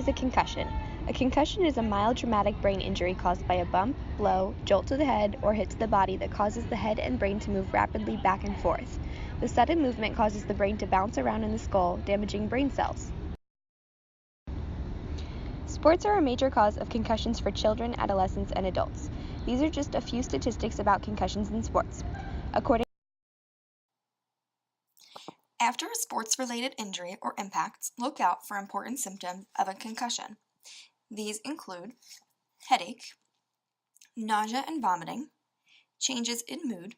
is a concussion? A concussion is a mild traumatic brain injury caused by a bump, blow, jolt to the head, or hit to the body that causes the head and brain to move rapidly back and forth. The sudden movement causes the brain to bounce around in the skull, damaging brain cells. Sports are a major cause of concussions for children, adolescents, and adults. These are just a few statistics about concussions in sports. After a sports-related injury or impact, look out for important symptoms of a concussion. These include headache, nausea and vomiting, changes in mood,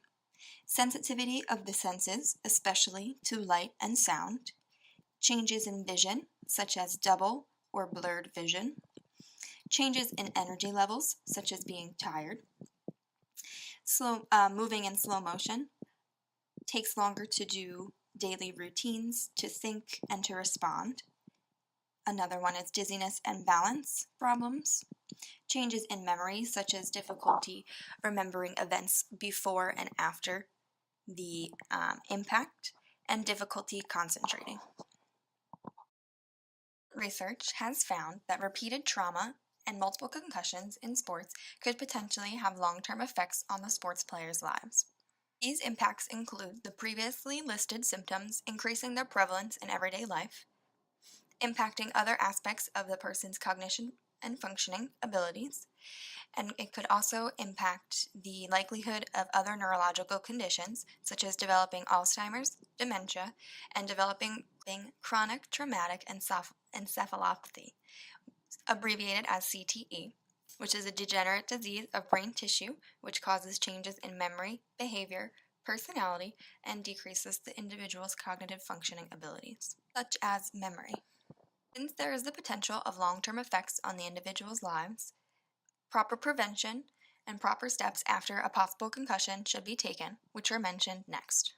sensitivity of the senses, especially to light and sound, changes in vision, such as double or blurred vision, changes in energy levels, such as being tired, moving in slow motion, takes longer to do daily routines, to think, and to respond. Another one is dizziness and balance problems. Changes in memory, such as difficulty remembering events before and after the impact, and difficulty concentrating. Research has found that repeated trauma and multiple concussions in sports could potentially have long-term effects on the sports players' lives. These impacts include the previously listed symptoms increasing their prevalence in everyday life, impacting other aspects of the person's cognition and functioning abilities, and it could also impact the likelihood of other neurological conditions, such as developing Alzheimer's, dementia, and developing chronic traumatic encephalopathy, abbreviated as CTE, which is a degenerate disease of brain tissue which causes changes in memory, behavior, personality, and decreases the individual's cognitive functioning abilities, such as memory. Since there is the potential of long-term effects on the individual's lives, proper prevention and proper steps after a possible concussion should be taken, which are mentioned next.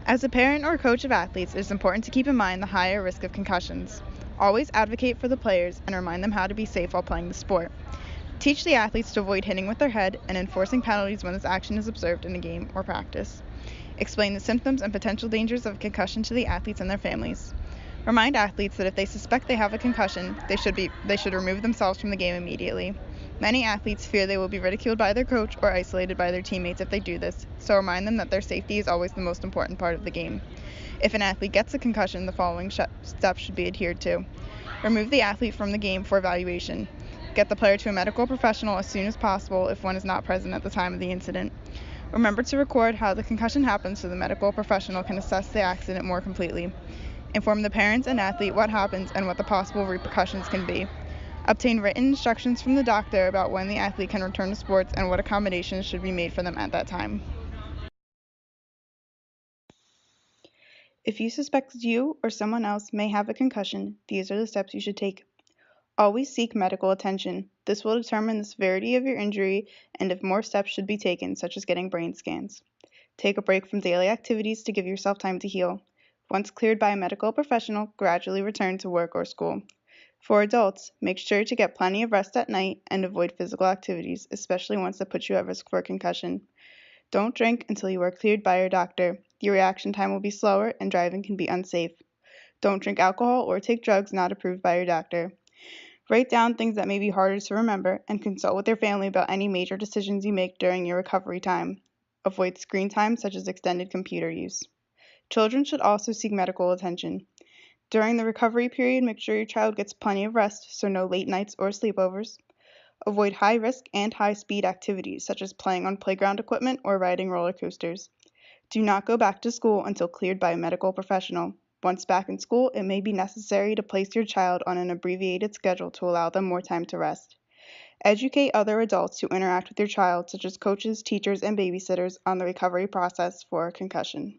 As a parent or coach of athletes, it is important to keep in mind the higher risk of concussions. Always advocate for the players and remind them how to be safe while playing the sport. Teach the athletes to avoid hitting with their head and enforcing penalties when this action is observed in a game or practice. Explain the symptoms and potential dangers of concussion to the athletes and their families. Remind athletes that if they suspect they have a concussion, they should remove themselves from the game immediately. Many athletes fear they will be ridiculed by their coach or isolated by their teammates if they do this, so remind them that their safety is always the most important part of the game. If an athlete gets a concussion, the following steps should be adhered to. Remove the athlete from the game for evaluation. Get the player to a medical professional as soon as possible if one is not present at the time of the incident. Remember to record how the concussion happened so the medical professional can assess the accident more completely. Inform the parents and athlete what happens and what the possible repercussions can be. Obtain written instructions from the doctor about when the athlete can return to sports and what accommodations should be made for them at that time. If you suspect you or someone else may have a concussion, these are the steps you should take. Always seek medical attention. This will determine the severity of your injury and if more steps should be taken, such as getting brain scans. Take a break from daily activities to give yourself time to heal. Once cleared by a medical professional, gradually return to work or school. For adults, make sure to get plenty of rest at night and avoid physical activities, especially ones that put you at risk for a concussion. Don't drink until you are cleared by your doctor. Your reaction time will be slower and driving can be unsafe. Don't drink alcohol or take drugs not approved by your doctor. Write down things that may be harder to remember and consult with your family about any major decisions you make during your recovery time. Avoid screen time such as extended computer use. Children should also seek medical attention. During the recovery period, make sure your child gets plenty of rest, so no late nights or sleepovers. Avoid high-risk and high-speed activities, such as playing on playground equipment or riding roller coasters. Do not go back to school until cleared by a medical professional. Once back in school, it may be necessary to place your child on an abbreviated schedule to allow them more time to rest. Educate other adults who interact with your child, such as coaches, teachers, and babysitters, on the recovery process for a concussion.